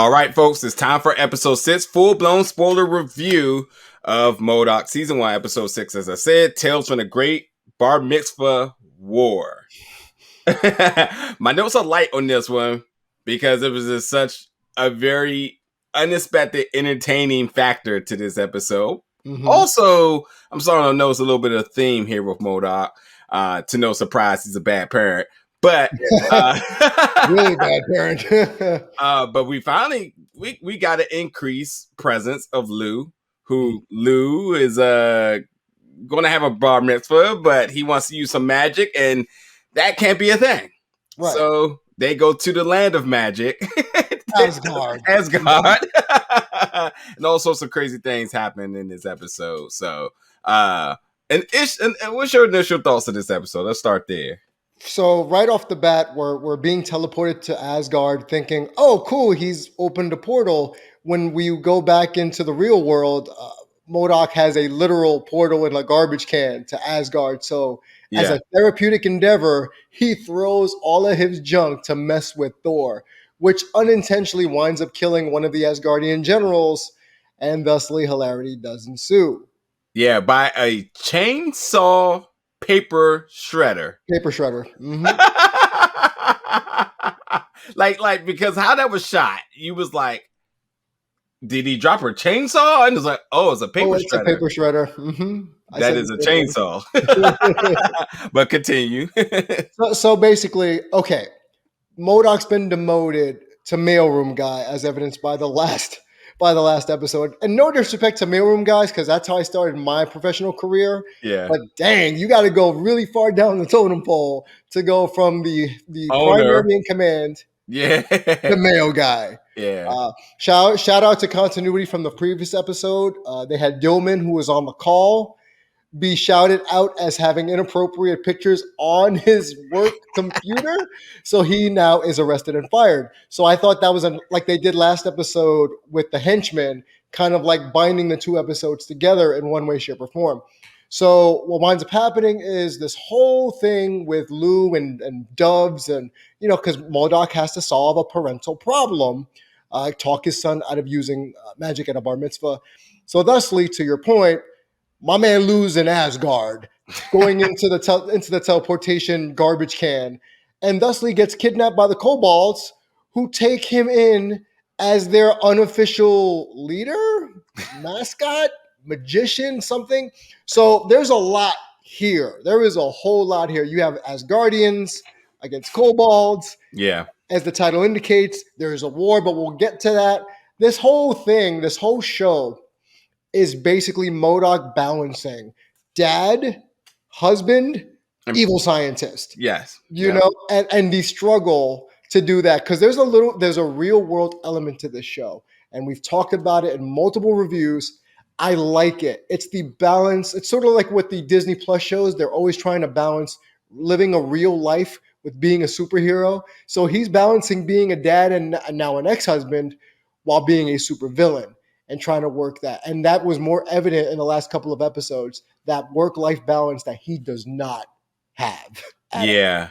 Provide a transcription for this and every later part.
All right, folks, it's time for episode 6, full-blown spoiler review of MODOK season 1, episode 6. As I said, Tales from the Great BAR-MITZVAH War. My notes are light on this one because it was just such a very unexpected, entertaining factor to this episode. Mm-hmm. Also, I'm starting to notice a little bit of a theme here with MODOK. To no surprise, he's a bad parent. But really bad parent. But we finally we got an increased presence of Lou, who Lou is going to have a bar mitzvah, but he wants to use some magic, and that can't be a thing. Right. So they go to the land of magic, Asgard, and all sorts of crazy things happen in this episode. So, and what's your initial thoughts of this episode? Let's start there. So right off the bat, we're being teleported to Asgard thinking, oh, cool, he's opened a portal. When we go back into the real world, M.O.D.O.K has a literal portal in a garbage can to Asgard. So as a therapeutic endeavor, he throws all of his junk to mess with Thor, which unintentionally winds up killing one of the Asgardian generals, and thusly hilarity does ensue. Yeah, by a chainsaw paper shredder. Mm-hmm. like because how that was shot, you was like, did he drop her chainsaw? And it's like, oh, it's a paper shredder. A paper shredder. Mm-hmm. That is a chainsaw. But continue. so basically, okay, M.O.D.O.K's been demoted to mailroom guy, as evidenced by the last episode. And no disrespect to mailroom guys, because that's how I started my professional career. Yeah. But dang, you got to go really far down the totem pole to go from the primary in command, the mail guy. Yeah. Shout out to continuity from the previous episode. They had Dillman, who was on the call, be shouted out as having inappropriate pictures on his work computer. So he now is arrested and fired. So I thought that was like they did last episode with the henchman, kind of like binding the two episodes together in one way, shape, or form. So what winds up happening is this whole thing with Lou and Doves, and, because M.O.D.O.K has to solve a parental problem, talk his son out of using magic at a bar mitzvah. So thusly, to your point, my man Lou's in Asgard, going into the teleportation garbage can, and thusly gets kidnapped by the kobolds, who take him in as their unofficial leader, mascot, magician, something. So there's a lot here. There is a whole lot here. You have Asgardians against kobolds. Yeah. As the title indicates, there is a war, but we'll get to that. This whole thing, this whole show, is basically M.O.D.O.K balancing dad, husband, evil scientist. Yes. You know, and the struggle to do that, because there's a real world element to this show. And we've talked about it in multiple reviews. I like it. It's the balance. It's sort of like with the Disney Plus shows. They're always trying to balance living a real life with being a superhero. So he's balancing being a dad and now an ex-husband while being a supervillain, and trying to work that. And that was more evident in the last couple of episodes, that work-life balance that he does not have. Yeah.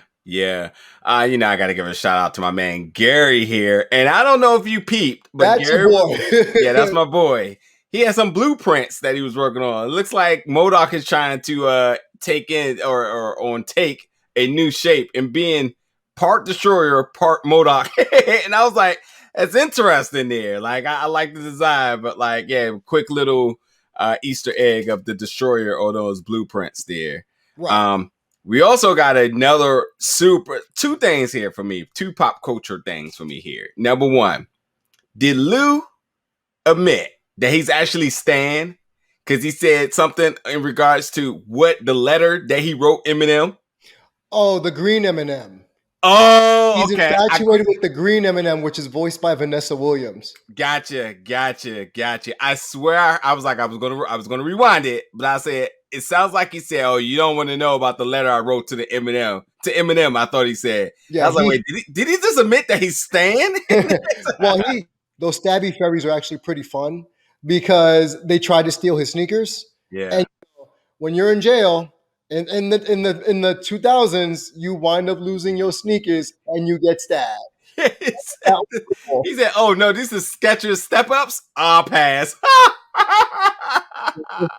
I got to give a shout out to my man Gary here. And I don't know if you peeped, but that's Gary, your boy. Yeah, that's my boy. He had some blueprints that he was working on. It looks like M.O.D.O.K is trying to take in or take a new shape and being part destroyer, part M.O.D.O.K. And I was like, it's interesting there. Like, I like the design, but like, yeah, quick little Easter egg of the destroyer or those blueprints there. Right. We also got another two things here for me, two pop culture things for me here. Number one, did Lou admit that he's actually Stan? Because he said something in regards to what the letter that he wrote Eminem. Oh, the green Eminem. Oh, he's infatuated with the green Eminem, which is voiced by Vanessa Williams. Gotcha. I swear I was gonna rewind it, but I said it sounds like he said, "Oh, you don't want to know about the letter I wrote to Eminem." I thought he said. Yeah, I was like, wait, did he just admit that he's Stan? Well, those stabby fairies are actually pretty fun because they tried to steal his sneakers. Yeah. And when you're in jail, in the 2000s, you wind up losing your sneakers and you get stabbed. That was cool. He said, "Oh no, this is Skechers step ups. I'll pass."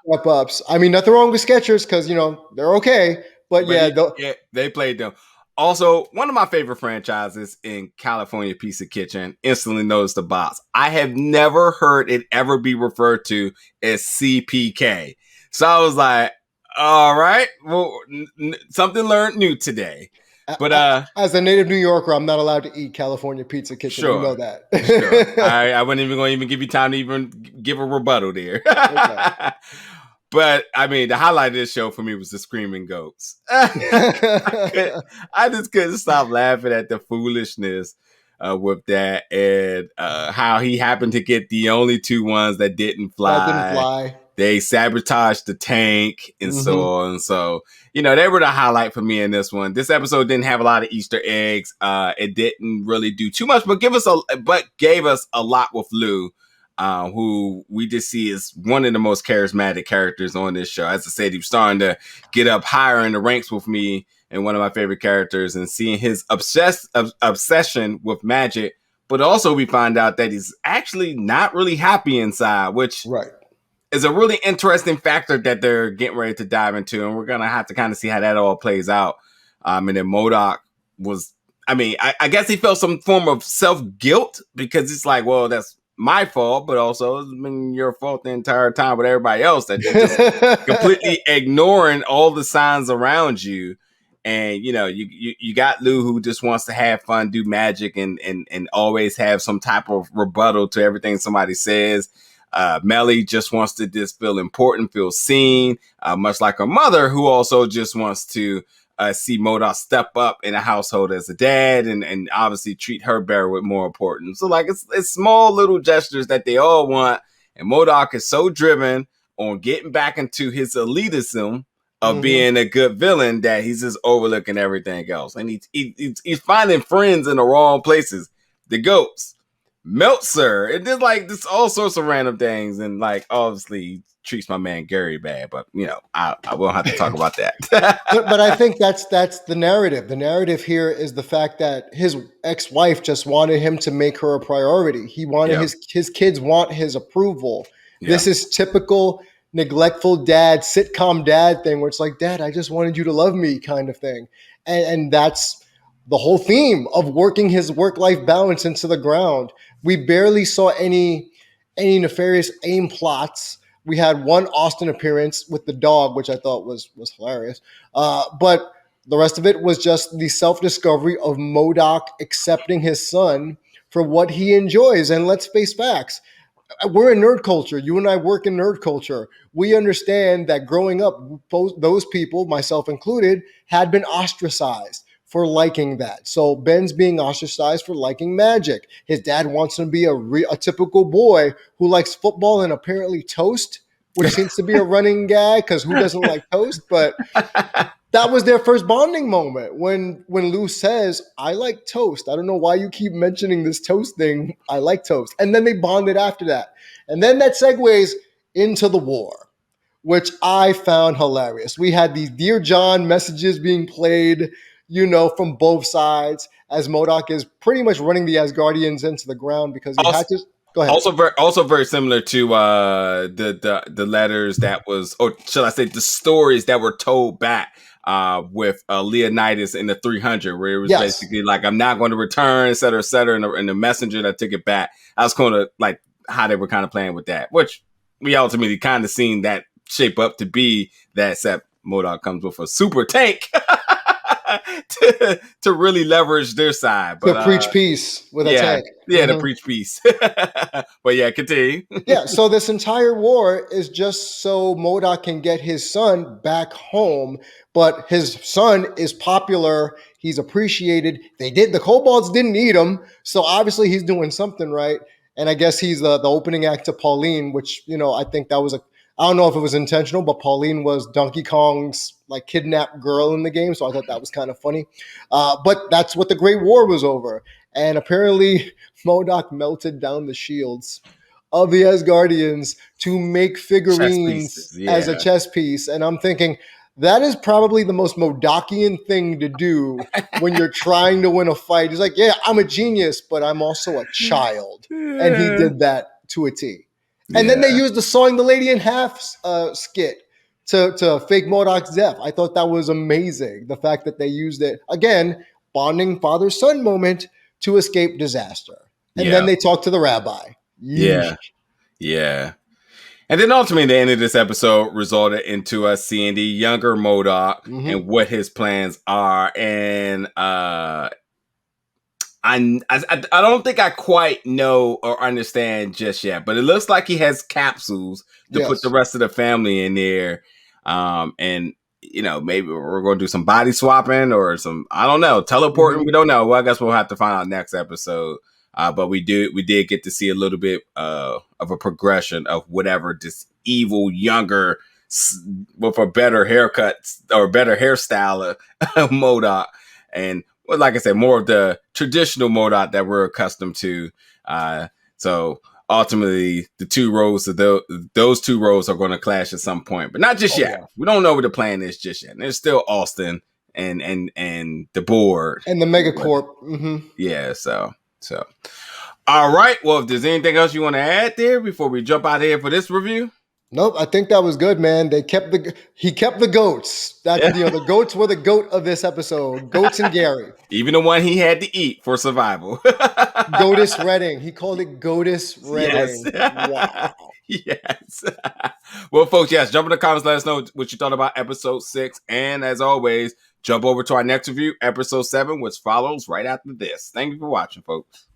Step ups. I mean, nothing wrong with Skechers because they're okay. But But yeah, yeah, they played them. Also, one of my favorite franchises in California Pizza Kitchen, Instantly Noticed the Box. I have never heard it ever be referred to as CPK. So I was like, all right, well, something learned new today. But as a native New Yorker, I'm not allowed to eat California Pizza Kitchen. You know sure, that. sure. I wasn't even going to even give you time to even give a rebuttal there. Okay. But I mean, the highlight of this show for me was the screaming goats. I just couldn't stop laughing at the foolishness with that, and how he happened to get the only two ones that didn't fly. That didn't fly. They sabotaged the tank and so on. So, they were the highlight for me in this one. This episode didn't have a lot of Easter eggs. It didn't really do too much, but gave us a lot with Lou, who we just see as one of the most charismatic characters on this show. As I said, he was starting to get up higher in the ranks with me and one of my favorite characters, and seeing his obsession with magic. But also we find out that he's actually not really happy inside, which is a really interesting factor that they're getting ready to dive into. And we're going to have to kind of see how that all plays out. And then M.O.D.O.K was, I guess he felt some form of self-guilt because it's like, well, that's my fault, but also it's been your fault the entire time with everybody else that you're just completely ignoring all the signs around you. And you got Lou, who just wants to have fun, do magic, and always have some type of rebuttal to everything somebody says. Melly just wants to just feel important, feel seen, much like her mother, who also just wants to see M.O.D.O.K step up in a household as a dad, and obviously treat her better with more importance. So like it's small little gestures that they all want, and M.O.D.O.K is so driven on getting back into his elitism of being a good villain that he's just overlooking everything else, and he's finding friends in the wrong places. The goats, Meltzer, and there's like this all sorts of random things, and like obviously he treats my man Gary bad, but I won't have to talk about that. but I think that's the narrative. The narrative here is the fact that his ex-wife just wanted him to make her a priority. He wanted his kids want his approval. This is typical neglectful dad, sitcom dad thing where it's like, Dad, I just wanted you to love me kind of thing. And that's the whole theme of working his work-life balance into the ground. We barely saw any nefarious aim plots. We had one Austin appearance with the dog, which I thought was hilarious. But the rest of it was just the self-discovery of M.O.D.O.K accepting his son for what he enjoys. And let's face facts. We're in nerd culture. You and I work in nerd culture. We understand that growing up, those people, myself included, had been ostracized for liking that. So Ben's being ostracized for liking magic. His dad wants him to be a typical boy who likes football and apparently toast, which seems to be a running gag because who doesn't like toast? But that was their first bonding moment when Lou says, I like toast. I don't know why you keep mentioning this toast thing. I like toast. And then they bonded after that. And then that segues into the war, which I found hilarious. We had these Dear John messages being played, from both sides, as M.O.D.O.K is pretty much running the Asgardians into the ground because he had to. Go ahead. Also very similar to the letters that was, or shall I say, the stories that were told back with Leonidas in the 300, where it was basically like, I'm not going to return, et cetera, and the messenger that took it back. I was kind of like how they were kind of playing with that, which we ultimately kind of seen that shape up to be that, except M.O.D.O.K comes with a super tank to really leverage their side. But to preach peace with a tank. Yeah, to preach peace. But yeah, continue. So this entire war is just so M.O.D.O.K can get his son back home, but his son is popular. He's appreciated. The kobolds didn't eat him, so obviously he's doing something right. And I guess he's the opening act to Pauline, which, I think that was I don't know if it was intentional, but Pauline was Donkey Kong's like kidnapped girl in the game. So I thought that was kind of funny. But that's what the Great War was over. And apparently M.O.D.O.K melted down the shields of the Asgardians to make figurines as a chess piece. And I'm thinking, That is probably the most MODOKian thing to do when you're trying to win a fight. He's like, yeah, I'm a genius, but I'm also a child. And he did that to a T. And then they used the sawing the lady in half skit to fake M.O.D.O.K's death. I thought that was amazing. The fact that they used it, again, bonding father-son moment to escape disaster. And then they talked to the rabbi. Yeesh. Yeah. And then ultimately, the end of this episode resulted into us seeing the younger M.O.D.O.K and what his plans are. And I don't think I quite know or understand just yet, but it looks like he has capsules to put the rest of the family in there. And maybe we're going to do some body swapping or some, I don't know, teleporting. We don't know. Well, I guess we'll have to find out next episode. But we did get to see a little bit of a progression of whatever this evil younger with a better haircut or better hairstyle of M.O.D.O.K. And like I said, more of the traditional M.O.D.O.K that we're accustomed to. So ultimately, the two roles of those two roles are going to clash at some point, but not just yet. Yeah. We don't know what the plan is just yet. And there's still Austin and the board and the Megacorp. Yeah. So. All right. Well, if there's anything else you want to add there before we jump out of here for this review. Nope, I think that was good, man. He kept the goats. The goats were the goat of this episode. Goats and Gary. Even the one he had to eat for survival. Goatus Redding. He called it Goatus Redding. Yes. Wow. Yes. Well, folks, jump in the comments. Let us know what you thought about episode 6. And as always, jump over to our next review, episode 7, which follows right after this. Thank you for watching, folks.